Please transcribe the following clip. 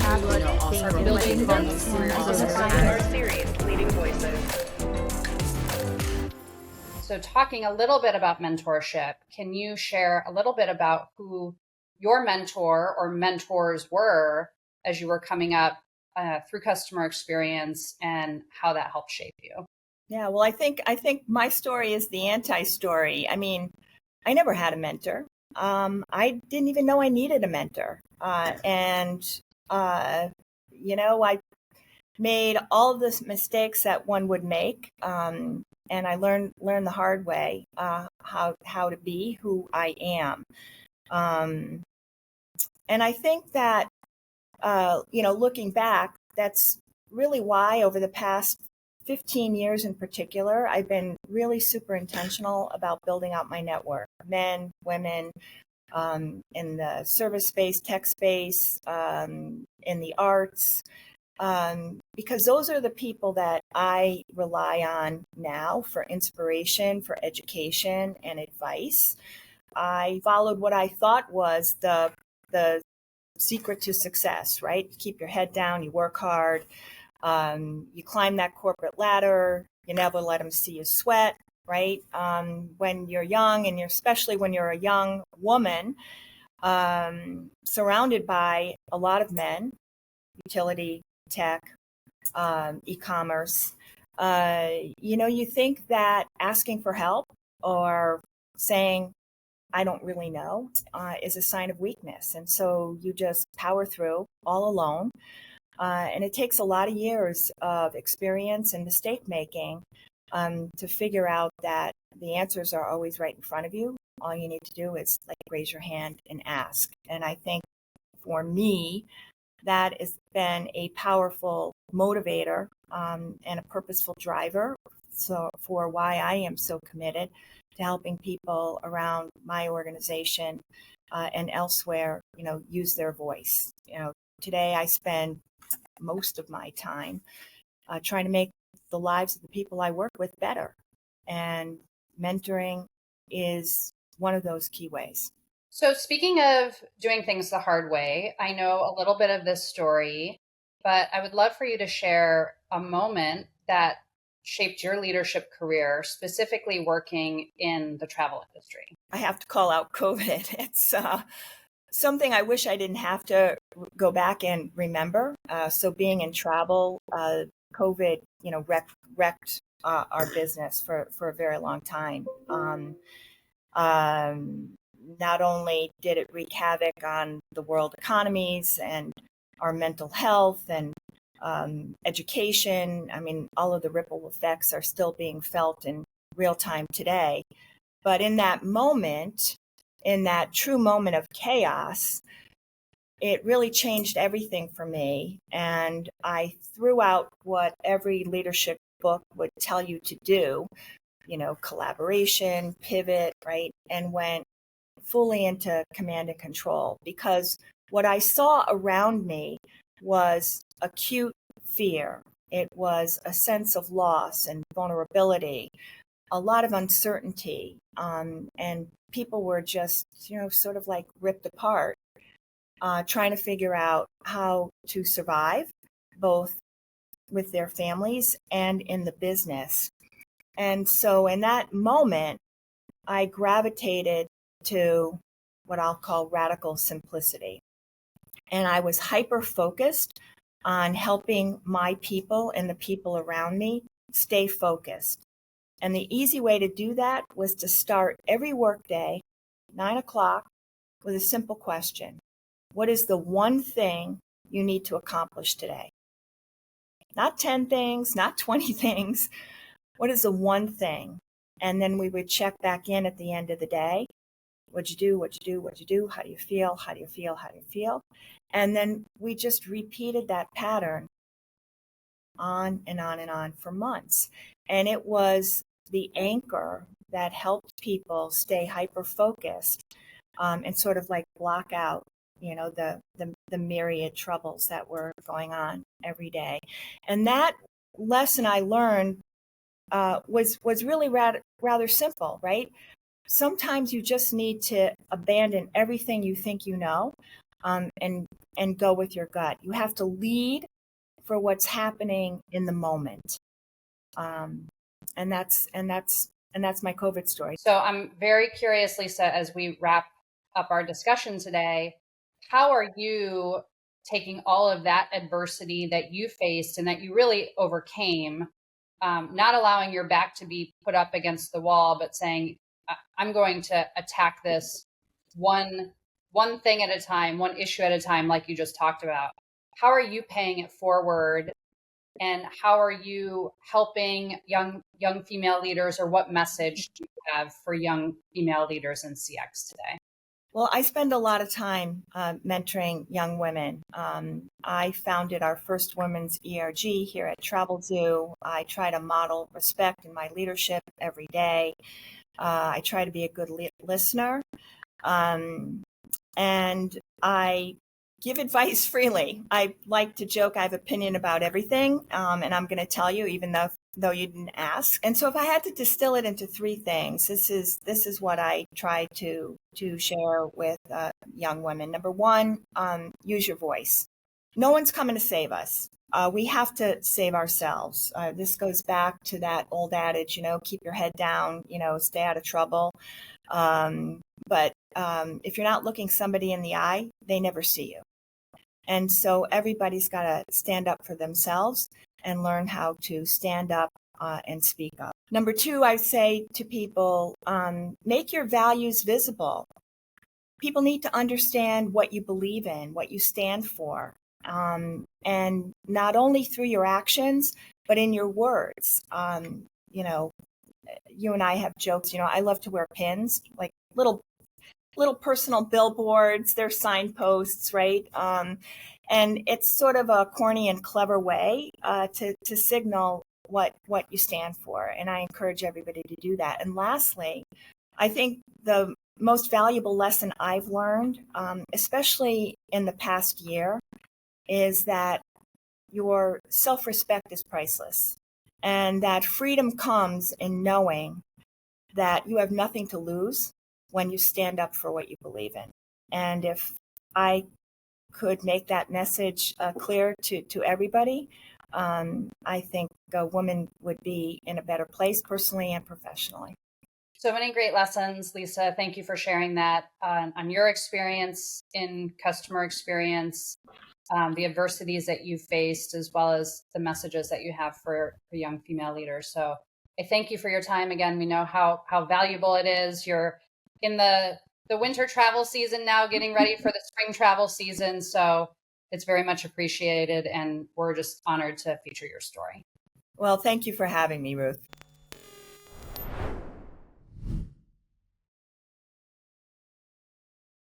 are building careers Our series, Leading Voices. So talking a little bit about mentorship, can you share a little bit about who your mentor or mentors were as you were coming up through customer experience and how that helped shape you? Yeah, well, I think my story is the anti-story. I mean, I never had a mentor. I didn't even know I needed a mentor. I made all of the mistakes that one would make. And I learned the hard way how to be who I am. And I think that, looking back, that's really why over the past 15 years in particular, I've been really super intentional about building out my network, men, women, in the service space, tech space, in the arts, because those are the people that I rely on now for inspiration, for education and advice. I followed what I thought was the secret to success, right? Keep your head down, you work hard, you climb that corporate ladder, you never let them see you sweat, right? When you're young, and especially when you're a young woman, surrounded by a lot of men, utility, tech, e-commerce, you think that asking for help or saying, I don't really know, is a sign of weakness. And so you just power through all alone. And it takes a lot of years of experience and mistake making to figure out that the answers are always right in front of you. All you need to do is raise your hand and ask. And I think for me, that has been a powerful motivator and a purposeful driver for why I am so committed to helping people around my organization and elsewhere, use their voice. Today I spend most of my time trying to make the lives of the people I work with better. And mentoring is one of those key ways. So speaking of doing things the hard way, I know a little bit of this story, but I would love for you to share a moment that shaped your leadership career, specifically working in the travel industry. I have to call out COVID. It's something I wish I didn't have to go back and remember. So being in travel, COVID, wrecked our business for a very long time. Not only did it wreak havoc on the world economies and our mental health and education, I mean, all of the ripple effects are still being felt in real time today. But in that moment, in that true moment of chaos, it really changed everything for me. And I threw out what every leadership book would tell you to do, collaboration, pivot, right? And went fully into command and control, because what I saw around me was acute fear. It was a sense of loss and vulnerability, a lot of uncertainty, and people were just, sort of ripped apart, trying to figure out how to survive, both with their families and in the business. And so in that moment, I gravitated to what I'll call radical simplicity. And I was hyper-focused on helping my people and the people around me stay focused. And the easy way to do that was to start every workday, 9:00, with a simple question. What is the one thing you need to accomplish today? Not 10 things, not 20 things. What is the one thing? And then we would check back in at the end of the day. What'd you do? What'd you do? What'd you do? How do you feel? How do you feel? How do you feel? And then we just repeated that pattern on and on and on for months. And it was the anchor that helped people stay hyper-focused and sort of block out, the myriad troubles that were going on every day. And that lesson I learned was really rather simple, right? Sometimes you just need to abandon everything you think you know and go with your gut. You have to lead for what's happening in the moment. And that's my COVID story. So I'm very curious, Lisa, as we wrap up our discussion today, how are you taking all of that adversity that you faced and that you really overcame, not allowing your back to be put up against the wall, but saying, I'm going to attack this one thing at a time, one issue at a time, like you just talked about. How are you paying it forward? And how are you helping young female leaders, or what message do you have for young female leaders in CX today? Well, I spend a lot of time mentoring young women. I founded our first women's ERG here at Travelzoo. I try to model respect in my leadership every day. I try to be a good listener. And I give advice freely. I like to joke I have opinion about everything, and I'm going to tell you, even though you didn't ask. And so if I had to distill it into three things, this is what I try to share with young women. Number one, use your voice. No one's coming to save us. We have to save ourselves. This goes back to that old adage, keep your head down, stay out of trouble. But if you're not looking somebody in the eye, they never see you. And so everybody's got to stand up for themselves and learn how to stand up and speak up. Number two, I say to people, make your values visible. People need to understand what you believe in, what you stand for. And not only through your actions, but in your words. You and I have jokes, I love to wear pins, like little personal billboards, they're signposts, right? And it's sort of a corny and clever way to signal what you stand for. And I encourage everybody to do that. And lastly, I think the most valuable lesson I've learned, especially in the past year, is that your self-respect is priceless. And that freedom comes in knowing that you have nothing to lose when you stand up for what you believe in. And if I could make that message clear to everybody, I think a woman would be in a better place personally and professionally. So many great lessons, Lisa. Thank you for sharing that on your experience in customer experience, the adversities that you faced, as well as the messages that you have for young female leaders. So I thank you for your time. Again, we know how valuable it is. You're in the winter travel season now, getting ready for the spring travel season. So it's very much appreciated, and we're just honored to feature your story. Well, thank you for having me, Ruth.